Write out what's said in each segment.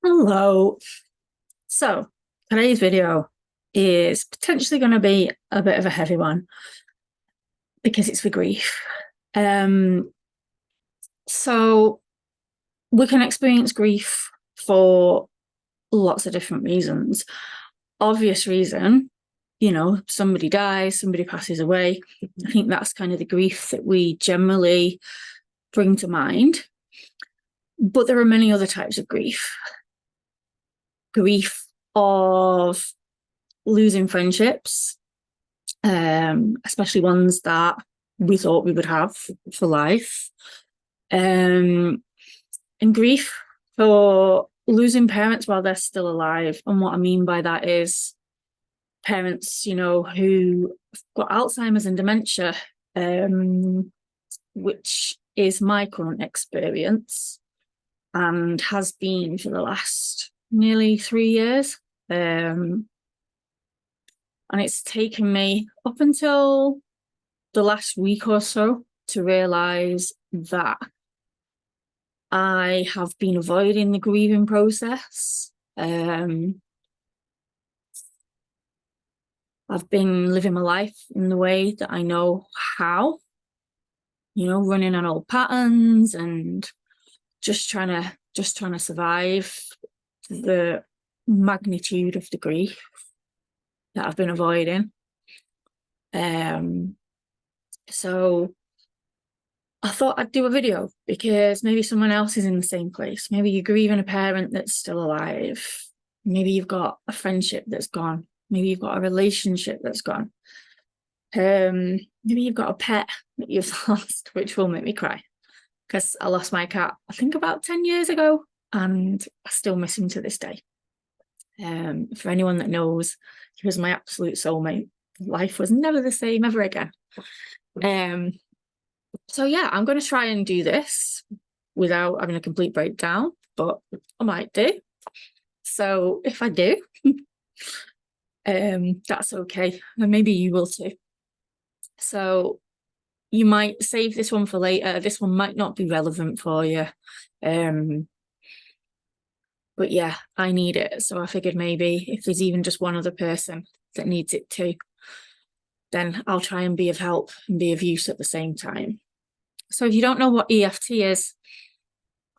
Hello. So today's video is potentially going to be a bit of a heavy one because it's for grief. Um, so we can experience grief for lots of different reasons. Obvious reason, somebody dies, somebody passes away. I think that's kind of the grief that we generally bring to mind. But there are many other types of grief. Grief of losing friendships, especially ones that we thought we would have for life. And grief for losing parents while they're still alive. And what I mean by that is parents, who got Alzheimer's and dementia, which is my current experience and has been for the last nearly 3 years. And it's taken me up until the last week or so to realise that I have been avoiding the grieving process. I've been living my life in the way that I know how, running on old patterns and just trying to survive the magnitude of the grief that I've been avoiding. So I thought I'd do a video because maybe someone else is in the same place. Maybe you're grieving a parent that's still alive. Maybe you've got a friendship that's gone. Maybe you've got a relationship that's gone. Maybe you've got a pet that you've lost, which will make me cry because I lost my cat, I think about 10 years ago, and I still miss him to this day. For anyone that knows, he was my absolute soulmate. Life was never the same ever again. So yeah, I'm going to try and do this without having a complete breakdown, but I might do. So if I do, that's okay. And maybe you will too. So you might save this one for later. This one might not be relevant for you. But yeah, I need it. So I figured maybe if there's even just one other person that needs it too, then I'll try and be of help and be of use at the same time. So if you don't know what EFT is,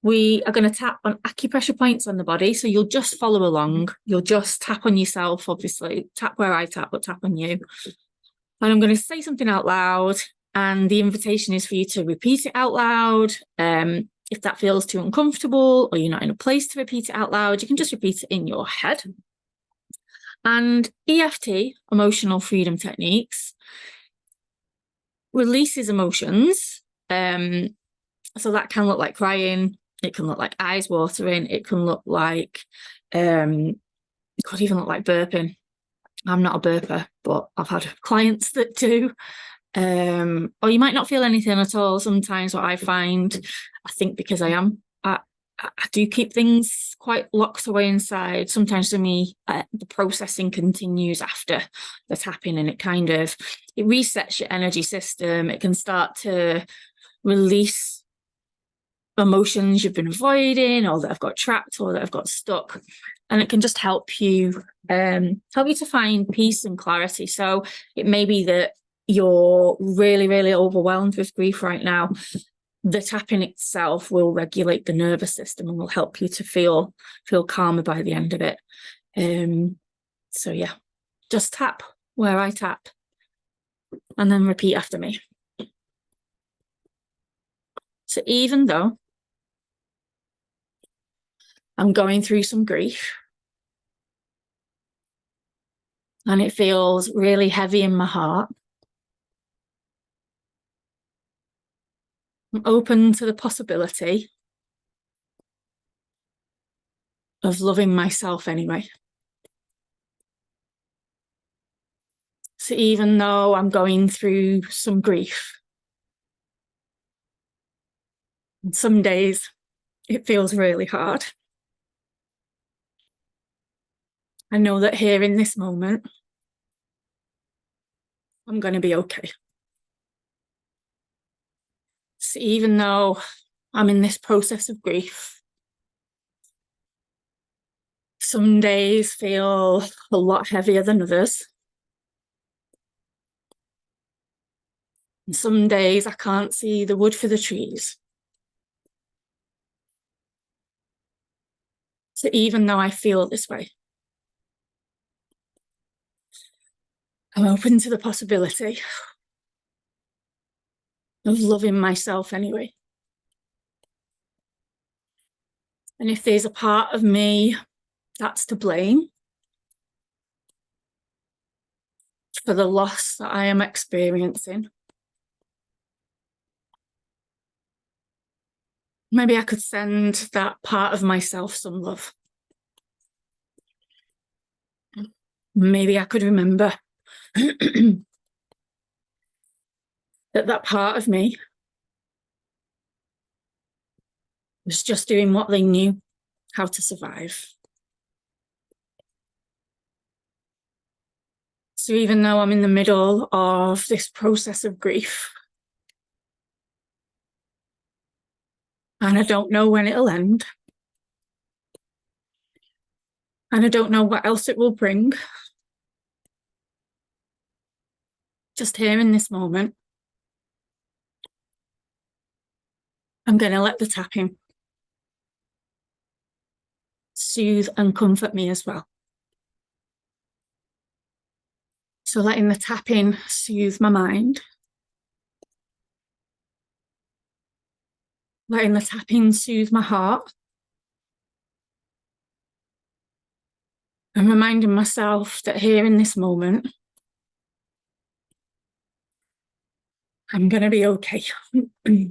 we are going to tap on acupressure points on the body. So you'll just follow along. You'll just tap on yourself, obviously. Tap where I tap, but tap on you. And I'm going to say something out loud. And the invitation is for you to repeat it out loud. If that feels too uncomfortable or you're not in a place to repeat it out loud, you can just repeat it in your head. And EFT, emotional freedom techniques, releases emotions. So that can look like crying. It can look like eyes watering. It can look like, it could even look like burping. I'm not a burper, but I've had clients that do. Or you might not feel anything at all. Sometimes what I find, I think because I do keep things quite locked away inside. Sometimes for me, the processing continues after the tapping, and it resets your energy system. It can start to release emotions you've been avoiding or that have got trapped or that have got stuck, and it can just help you to find peace and clarity. So it may be that you're really, really overwhelmed with grief right now. The tapping itself will regulate the nervous system and will help you to feel calmer by the end of it. So yeah, just tap where I tap and then repeat after me. So even though I'm going through some grief and it feels really heavy in my heart, I'm open to the possibility of loving myself anyway. So even though I'm going through some grief, and some days it feels really hard, I know that here in this moment, I'm going to be okay. So even though I'm in this process of grief, Some days feel a lot heavier than others. And some days I can't see the wood for the trees. So even though I feel this way, I'm open to the possibility of loving myself anyway. And if there's a part of me that's to blame for the loss that I am experiencing, maybe I could send that part of myself some love. Maybe I could remember that that part of me was just doing what they knew how to survive. So even though I'm in the middle of this process of grief, and I don't know when it'll end, and I don't know what else it will bring, just here in this moment, I'm going to let the tapping soothe and comfort me as well. So letting the tapping soothe my mind, letting the tapping soothe my heart, and reminding myself that here in this moment, I'm going to be okay. So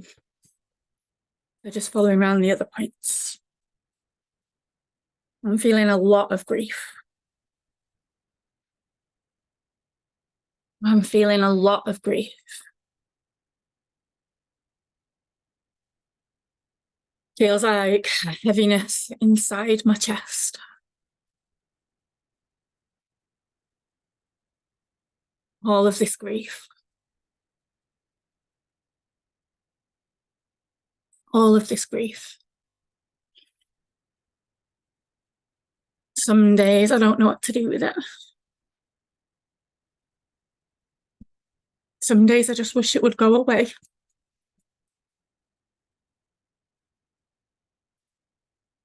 just following around the other points. I'm feeling a lot of grief. I'm feeling a lot of grief. Feels like heaviness inside my chest. All of this grief. All of this grief. Some days I don't know what to do with it. Some days I just wish it would go away.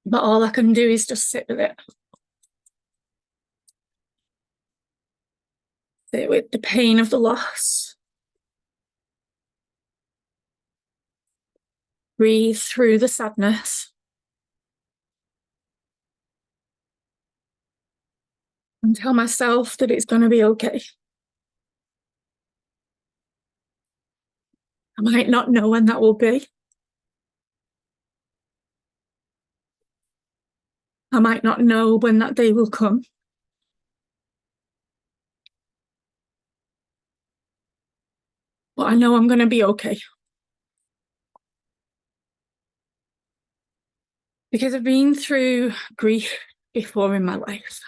But all I can do is just sit with it. Sit with the pain of the loss. Breathe through the sadness. And tell myself that it's going to be okay. I might not know when that will be. I might not know when that day will come. But I know I'm going to be okay. Because I've been through grief before in my life.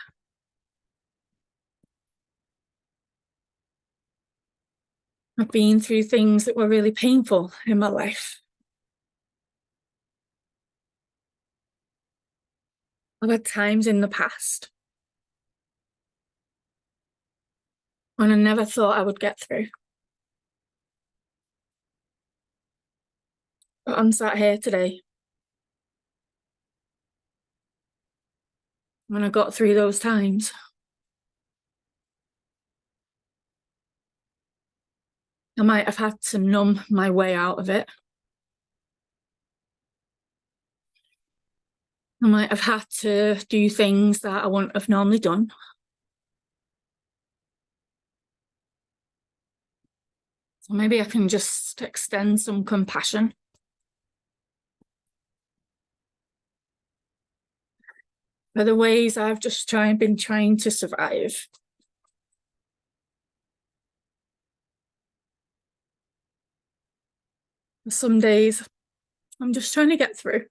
I've been through things that were really painful in my life. I've had times in the past when I never thought I would get through. But I'm sat here today. When I got through those times, I might have had to numb my way out of it. I might have had to do things that I wouldn't have normally done. So maybe I can just extend some compassion. For the ways I've just been trying to survive. Some days I'm just trying to get through.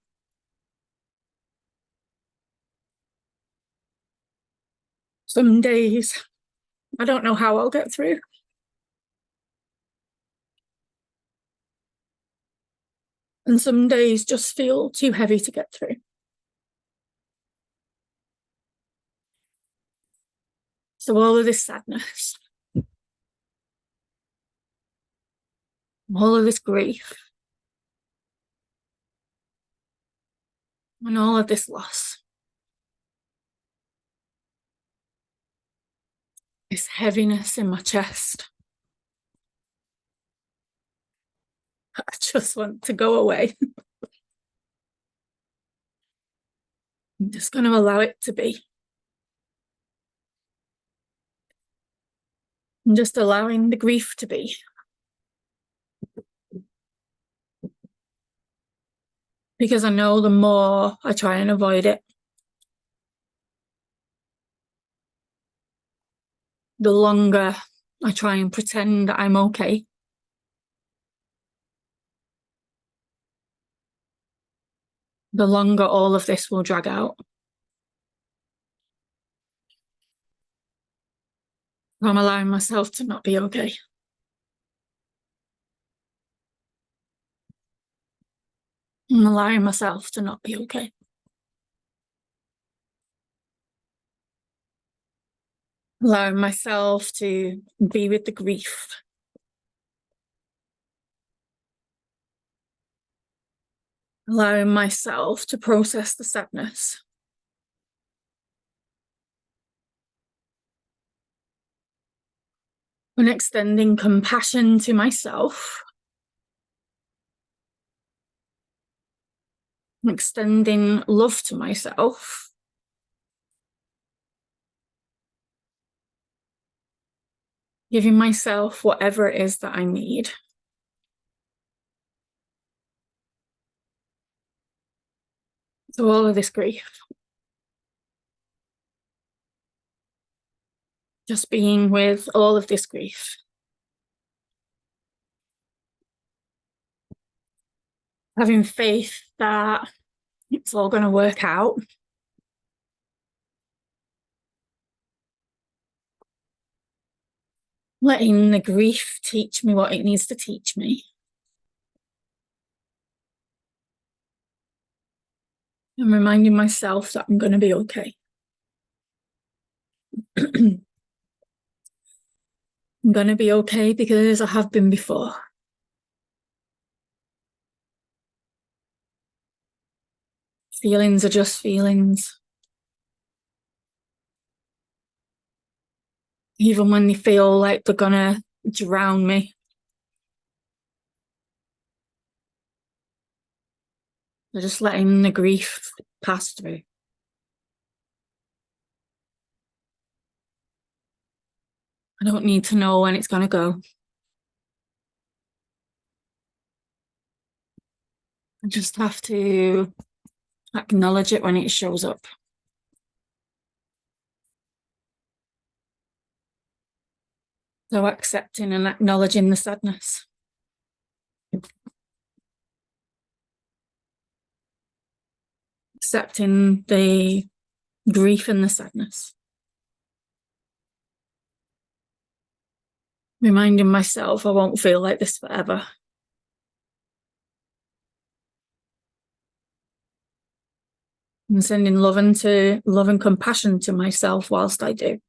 Some days I don't know how I'll get through. And some days just feel too heavy to get through. So all of this sadness, all of this grief, and all of this loss, this heaviness in my chest, I just want to go away. I'm just going to allow it to be. I'm just allowing the grief to be. Because I know the more I try and avoid it, the longer I try and pretend that I'm okay, the longer all of this will drag out. I'm allowing myself to not be okay. I'm allowing myself to not be okay. Allowing myself to be with the grief. Allowing myself to process the sadness. And extending compassion to myself. Extending love to myself. Giving myself whatever it is that I need. So all of this grief. Just being with all of this grief. Having faith that it's all going to work out. Letting the grief teach me what it needs to teach me. And reminding myself that I'm going to be okay. I'm going to be okay because I have been before. Feelings are just feelings. Even when they feel like they're going to drown me. They're just letting the grief pass through. I don't need to know when it's going to go. I just have to acknowledge it when it shows up. So accepting and acknowledging the sadness. Accepting the grief and the sadness. Reminding myself I won't feel like this forever. And sending love and compassion to myself whilst I do.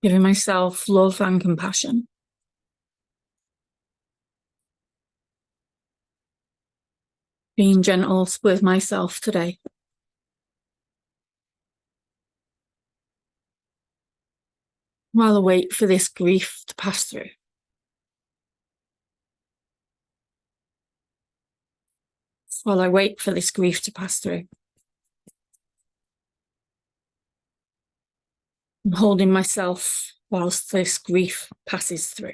Giving myself love and compassion. Being gentle with myself today. While I wait for this grief to pass through. While I wait for this grief to pass through. I'm holding myself whilst this grief passes through.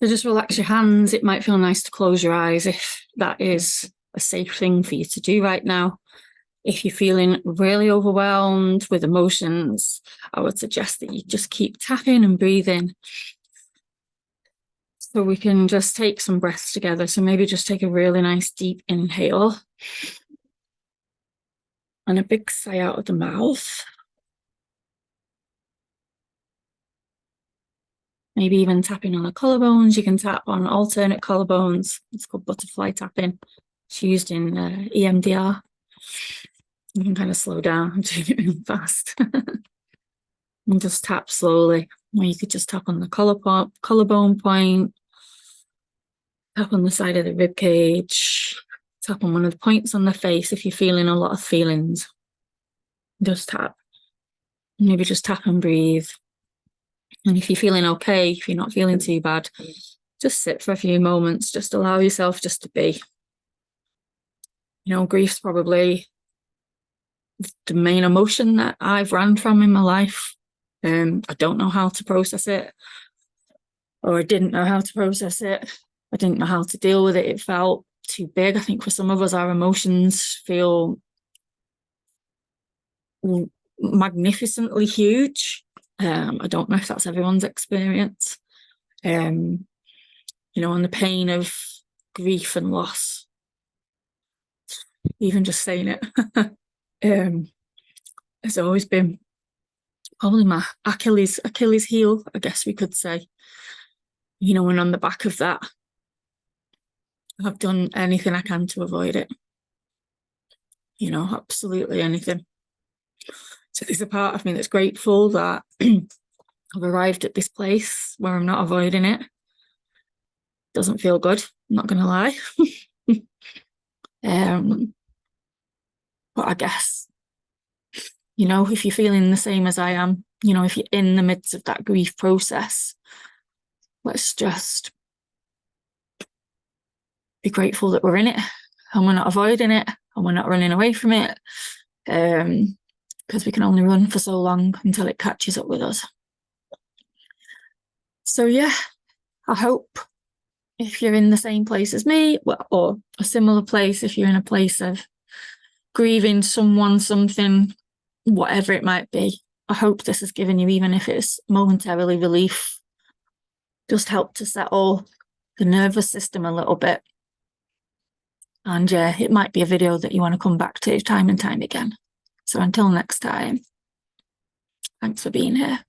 So just relax your hands. It might feel nice to close your eyes if that is a safe thing for you to do right now. If you're feeling really overwhelmed with emotions, I would suggest that you just keep tapping and breathing. So we can just take some breaths together. So maybe just take a really nice deep inhale. And a big sigh out of the mouth. Maybe even tapping on the collarbones. You can tap on alternate collarbones. It's called butterfly tapping. It's used in EMDR. You can kind of slow down. I'm doing it really fast. And just tap slowly. Or you could just tap on the collarbone point, tap on the side of the rib cage, tap on one of the points on the face if you're feeling a lot of feelings. Just tap. Maybe just tap and breathe. And if you're feeling okay, if you're not feeling too bad, just sit for a few moments. Just allow yourself just to be. You know, grief's probably the main emotion that I've ran from in my life. I don't know how to process it, or I didn't know how to process it. I didn't know how to deal with it. It felt too big. I think for some of us, our emotions feel magnificently huge. I don't know if that's everyone's experience. You know, and the pain of grief and loss, even just saying it, has always been probably my Achilles heel, I guess we could say. You know, and on the back of that, I've done anything I can to avoid it. You know, absolutely anything. So there's a part of me that's grateful that I've arrived at this place where I'm not avoiding it. Doesn't feel good, I'm not going to lie. But I guess, you know, if you're feeling the same as I am, you know, if you're in the midst of that grief process, let's just be grateful that we're in it and we're not avoiding it and we're not running away from it, because we can only run for so long until it catches up with us. So yeah, I hope if you're in the same place as me, or a similar place, if you're in a place of grieving someone, something, whatever it might be, I hope this has given you, even if it's momentarily, relief. Just help to settle the nervous system a little bit. And yeah, it might be a video that you want to come back to time and time again. So until next time, thanks for being here.